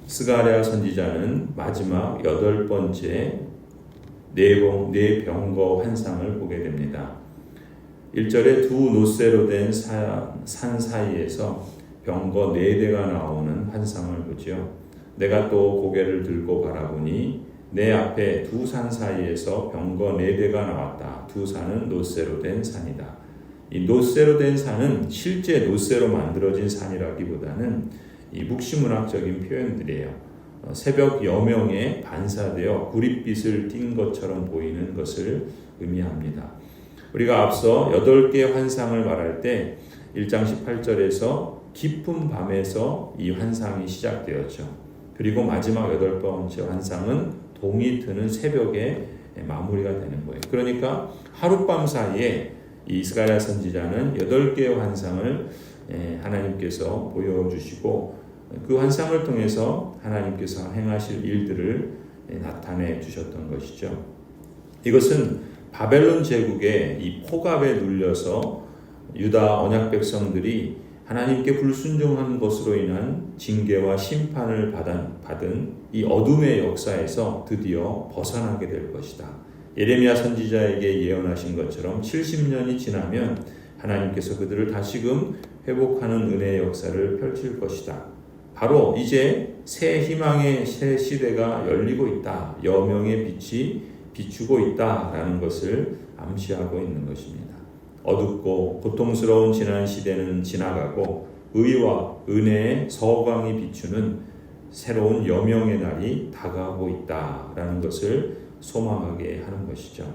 스가랴 선지자는 마지막 8번째 네 병거 환상을 보게 됩니다. 1절에 두 노쇠로 된 산 사이에서 병거 4대가 나오는 환상을 보지요. 내가 또 고개를 들고 바라보니 내 앞에 두 산 사이에서 병거 4대가 나왔다. 두 산은 노쇠로 된 산이다. 이 노쇠로 된 산은 실제 노쇠로 만들어진 산이라기보다는 이 묵시문학적인 표현들이에요. 새벽 여명에 반사되어 구릿빛을 띈 것처럼 보이는 것을 의미합니다. 우리가 앞서 8개의 환상을 말할 때 1장 18절에서 깊은 밤에서 이 환상이 시작되었죠. 그리고 마지막 8번째 환상은 동이 트는 새벽에 마무리가 되는 거예요. 그러니까 하룻밤 사이에 이 스가랴 선지자는 8개의 환상을 하나님께서 보여주시고 그 환상을 통해서 하나님께서 행하실 일들을 나타내 주셨던 것이죠. 이것은 바벨론 제국의 이 포갑에 눌려서 유다 언약 백성들이 하나님께 불순종한 것으로 인한 징계와 심판을 받은 이 어둠의 역사에서 드디어 벗어나게 될 것이다. 예레미야 선지자에게 예언하신 것처럼 70년이 지나면 하나님께서 그들을 다시금 회복하는 은혜의 역사를 펼칠 것이다. 바로 이제 새 희망의 새 시대가 열리고 있다. 여명의 빛이 비추고 있다라는 것을 암시하고 있는 것입니다. 어둡고 고통스러운 지난 시대는 지나가고 의와 은혜의 서광이 비추는 새로운 여명의 날이 다가오고 있다라는 것을 소망하게 하는 것이죠.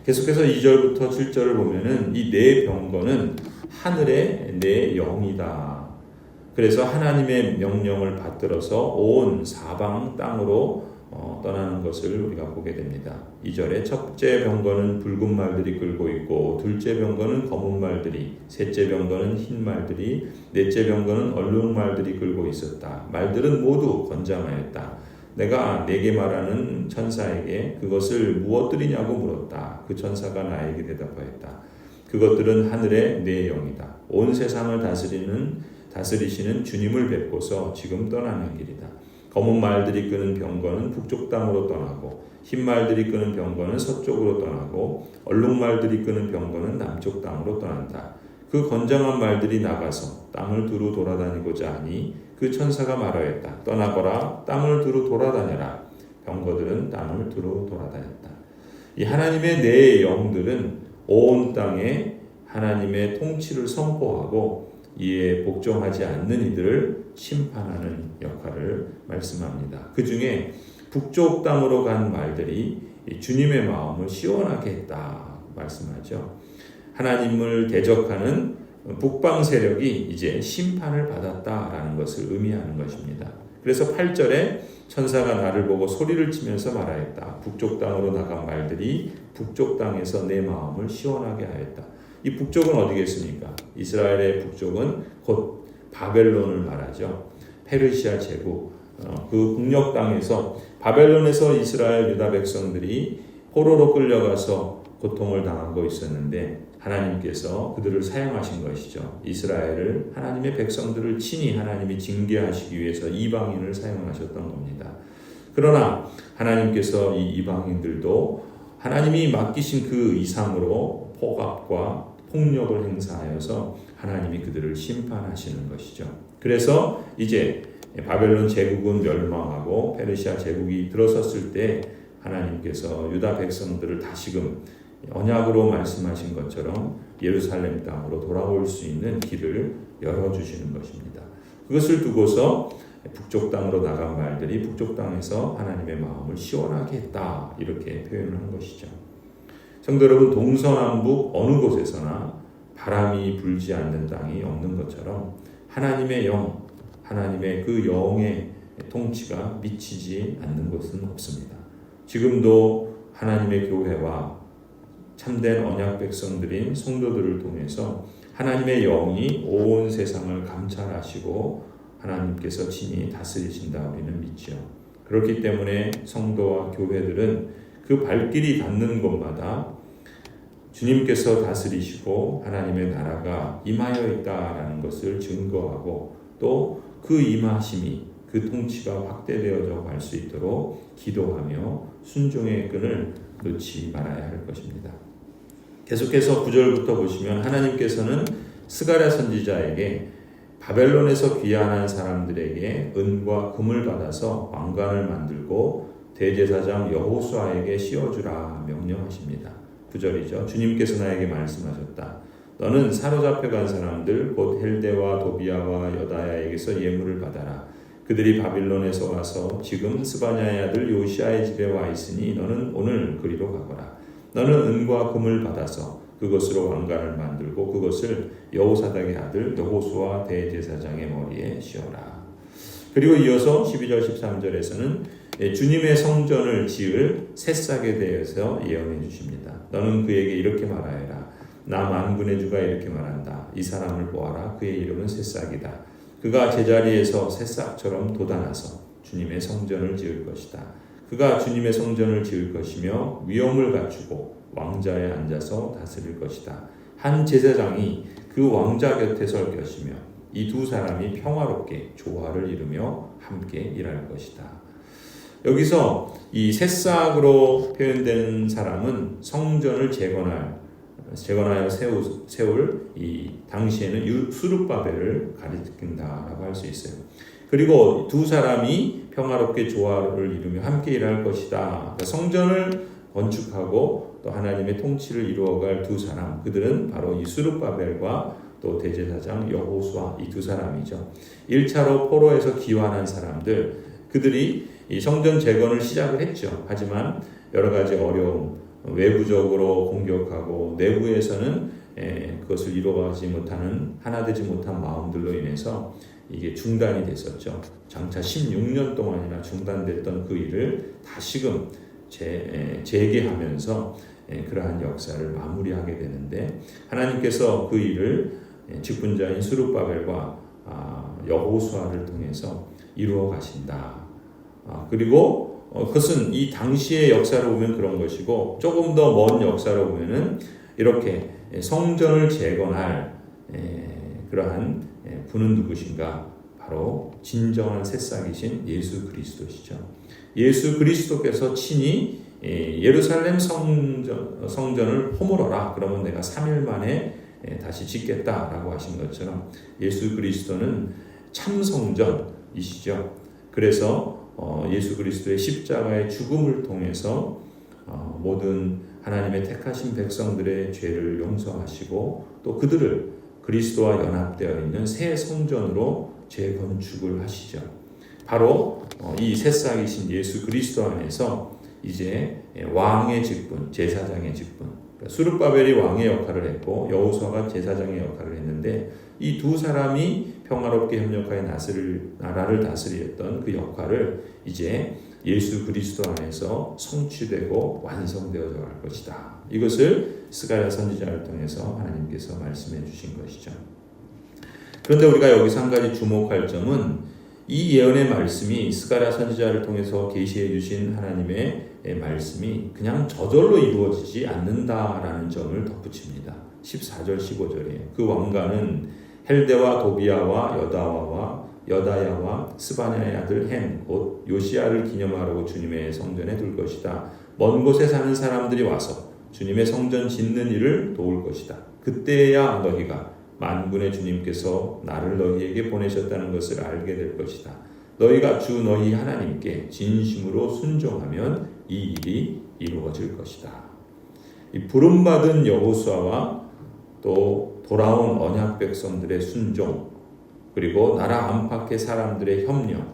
계속해서 2절부터 7절을 보면은 이 네 병거는 하늘의 네 영이다. 그래서 하나님의 명령을 받들어서 온 사방 땅으로 떠나는 것을 우리가 보게 됩니다. 2절에 첫째 병거는 붉은 말들이 끌고 있고 둘째 병거는 검은 말들이, 셋째 병거는 흰 말들이, 넷째 병거는 얼룩 말들이 끌고 있었다. 말들은 모두 건장하였다. 내가 내게 말하는 천사에게 그것을 무엇들이냐고 물었다. 그 천사가 나에게 대답하였다. 그것들은 하늘의 네 영이다. 온 세상을 다스리시는 주님을 뵙고서 지금 떠나는 길이다. 검은 말들이 끄는 병거는 북쪽 땅으로 떠나고 흰 말들이 끄는 병거는 서쪽으로 떠나고 얼룩 말들이 끄는 병거는 남쪽 땅으로 떠난다. 그 건장한 말들이 나가서 땅을 두루 돌아다니고자 하니 그 천사가 말하였다. 떠나거라. 땅을 두루 돌아다녀라. 병거들은 땅을 두루 돌아다녔다. 이 하나님의 네 영들은 온 땅에 하나님의 통치를 선포하고 이에 복종하지 않는 이들을 심판하는 역할을 말씀합니다. 그 중에 북쪽 땅으로 간 말들이 주님의 마음을 시원하게 했다 말씀하죠. 하나님을 대적하는 북방 세력이 이제 심판을 받았다라는 것을 의미하는 것입니다. 그래서 8절에 천사가 나를 보고 소리를 치면서 말하였다. 북쪽 땅으로 나간 말들이 북쪽 땅에서 내 마음을 시원하게 하였다. 이 북쪽은 어디겠습니까? 이스라엘의 북쪽은 곧 바벨론을 말하죠. 페르시아 제국, 그 북녘 땅에서 바벨론에서 이스라엘 유다 백성들이 포로로 끌려가서 고통을 당하고 있었는데 하나님께서 그들을 사용하신 것이죠. 이스라엘을, 하나님의 백성들을 친히 하나님이 징계하시기 위해서 이방인을 사용하셨던 겁니다. 그러나 하나님께서 이 이방인들도 하나님이 맡기신 그 이상으로 포갑과 폭력을 행사하여서 하나님이 그들을 심판하시는 것이죠. 그래서 이제 바벨론 제국은 멸망하고 페르시아 제국이 들어섰을 때 하나님께서 유다 백성들을 다시금 언약으로 말씀하신 것처럼 예루살렘 땅으로 돌아올 수 있는 길을 열어주시는 것입니다. 그것을 두고서 북쪽 땅으로 나간 말들이 북쪽 땅에서 하나님의 마음을 시원하게 했다 이렇게 표현을 한 것이죠. 성도 여러분, 동서남북 어느 곳에서나 바람이 불지 않는 땅이 없는 것처럼 하나님의 영, 하나님의 그 영의 통치가 미치지 않는 곳은 없습니다. 지금도 하나님의 교회와 참된 언약 백성들인 성도들을 통해서 하나님의 영이 온 세상을 감찰하시고 하나님께서 친히 다스리신다 우리는 믿죠. 그렇기 때문에 성도와 교회들은 그 발길이 닿는 곳마다 주님께서 다스리시고 하나님의 나라가 임하여 있다라는 것을 증거하고 또 그 임하심이 그 통치가 확대되어져 갈 수 있도록 기도하며 순종의 끈을 놓지 말아야 할 것입니다. 계속해서 9절부터 보시면 하나님께서는 스가랴 선지자에게 바벨론에서 귀환한 사람들에게 은과 금을 받아서 왕관을 만들고 대제사장 여호수아에게 씌워주라 명령하십니다. 9절이죠. 주님께서 나에게 말씀하셨다. 너는 사로잡혀간 사람들 곧 헬데와 도비아와 여다야에게서 예물을 받아라. 그들이 바빌론에서 와서 지금 스바냐의 아들 요시아의 집에 와 있으니 너는 오늘 그리로 가거라. 너는 은과 금을 받아서 그것으로 왕관을 만들고 그것을 여호사닥의 아들 여호수아 대제사장의 머리에 씌워라. 그리고 이어서 12절 13절에서는 주님의 성전을 지을 새싹에 대해서 예언해 주십니다. 너는 그에게 이렇게 말하여라. 나 만군의 주가 이렇게 말한다. 이 사람을 보아라. 그의 이름은 새싹이다. 그가 제자리에서 새싹처럼 돋아나서 주님의 성전을 지을 것이다. 그가 주님의 성전을 지을 것이며 위엄을 갖추고 왕자에 앉아서 다스릴 것이다. 한 제사장이 그 왕자 곁에 설 것이며 이 두 사람이 평화롭게 조화를 이루며 함께 일할 것이다. 여기서 이 새싹으로 표현된 사람은 성전을 재건하여 세울 이 당시에는 수룹바벨을 가리킨다라고 할 수 있어요. 그리고 두 사람이 평화롭게 조화를 이루며 함께 일할 것이다. 그러니까 성전을 건축하고 또 하나님의 통치를 이루어갈 두 사람, 그들은 바로 이 수룹바벨과 또 대제사장 여호수아 이 두 사람이죠. 1차로 포로에서 귀환한 사람들, 그들이 이 성전 재건을 시작을 했죠. 하지만 여러 가지 어려움, 외부적으로 공격하고 내부에서는 그것을 이루어가지 못하는 하나 되지 못한 마음들로 인해서 이게 중단이 됐었죠. 장차 16년 동안이나 중단됐던 그 일을 다시금 재개하면서 그러한 역사를 마무리하게 되는데 하나님께서 그 일을 직분자인 수룹바벨과 여호수아를 통해서 이루어 가신다. 그리고 그것은 이 당시의 역사로 보면 그런 것이고 조금 더 먼 역사로 보면은 이렇게 성전을 재건할 그러한 분은 누구신가? 바로 진정한 새싹이신 예수 그리스도시죠. 예수 그리스도께서 친히 예루살렘 성전을 허물어라. 그러면 내가 3일 만에 다시 짓겠다라고 하신 것처럼 예수 그리스도는 참 성전이시죠. 그래서 예수 그리스도의 십자가의 죽음을 통해서 모든 하나님의 택하신 백성들의 죄를 용서하시고 또 그들을 그리스도와 연합되어 있는 새 성전으로 재건축을 하시죠. 바로 이 새싹이신 예수 그리스도 안에서 이제 왕의 직분, 제사장의 직분, 수룹바벨이 왕의 역할을 했고 여호수아가 제사장의 역할을 했는데 이 두 사람이 평화롭게 협력하여 나라를 다스렸던 그 역할을 이제 예수 그리스도 안에서 성취되고 완성되어져 갈 것이다. 이것을 스가랴 선지자를 통해서 하나님께서 말씀해 주신 것이죠. 그런데 우리가 여기서 한 가지 주목할 점은 이 예언의 말씀이 스가랴 선지자를 통해서 계시해 주신 하나님의 말씀이 그냥 저절로 이루어지지 않는다라는 점을 덧붙입니다. 14절 15절이에요. 그 왕관은 헬데와 도비아와 여다야와 스바냐의 아들 햄 곧 요시아를 기념하려고 주님의 성전에 둘 것이다. 먼 곳에 사는 사람들이 와서 주님의 성전 짓는 일을 도울 것이다. 그때야 너희가 만군의 주님께서 나를 너희에게 보내셨다는 것을 알게 될 것이다. 너희가 주 너희 하나님께 진심으로 순종하면 이 일이 이루어질 것이다. 이 부름받은 여호수아와 또 돌아온 언약 백성들의 순종, 그리고 나라 안팎의 사람들의 협력,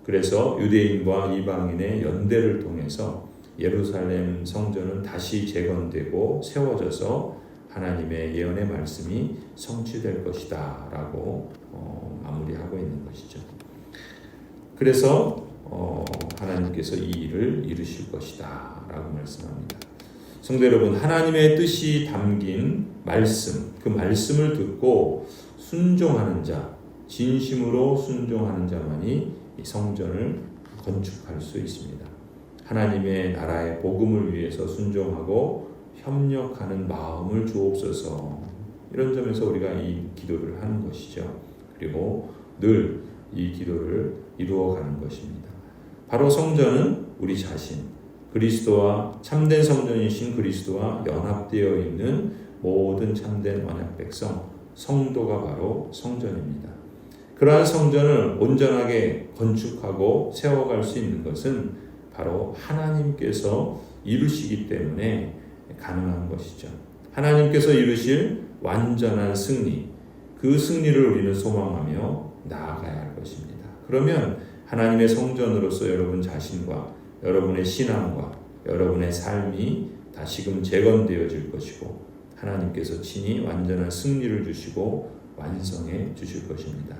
그래서 유대인과 이방인의 연대를 통해서 예루살렘 성전은 다시 재건되고 세워져서 하나님의 예언의 말씀이 성취될 것이다 라고 마무리하고 있는 것이죠. 그래서 하나님께서 이 일을 이루실 것이다 라고 말씀합니다. 성도 여러분, 하나님의 뜻이 담긴 말씀, 그 말씀을 듣고 순종하는 자, 진심으로 순종하는 자만이 이 성전을 건축할 수 있습니다. 하나님의 나라의 복음을 위해서 순종하고 협력하는 마음을 주옵소서. 이런 점에서 우리가 이 기도를 하는 것이죠. 그리고 늘 이 기도를 이루어가는 것입니다. 바로 성전은 우리 자신, 그리스도와 참된 성전이신 그리스도와 연합되어 있는 모든 참된 언약 백성, 성도가 바로 성전입니다. 그러한 성전을 온전하게 건축하고 세워갈 수 있는 것은 바로 하나님께서 이루시기 때문에 가능한 것이죠. 하나님께서 이루실 완전한 승리, 그 승리를 우리는 소망하며 나아가야 할 것입니다. 그러면 하나님의 성전으로서 여러분 자신과 여러분의 신앙과 여러분의 삶이 다시금 재건되어질 것이고 하나님께서 친히 완전한 승리를 주시고 완성해 주실 것입니다.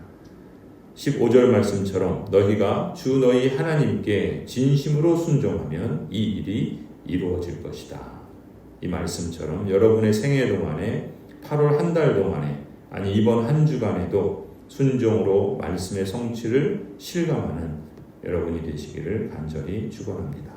15절 말씀처럼 너희가 주 너희 하나님께 진심으로 순종하면 이 일이 이루어질 것이다. 이 말씀처럼 여러분의 생애 동안에 8월 한 달 동안에 아니 이번 한 주간에도 순종으로 말씀의 성취를 실감하는 여러분이 되시기를 간절히 축원합니다.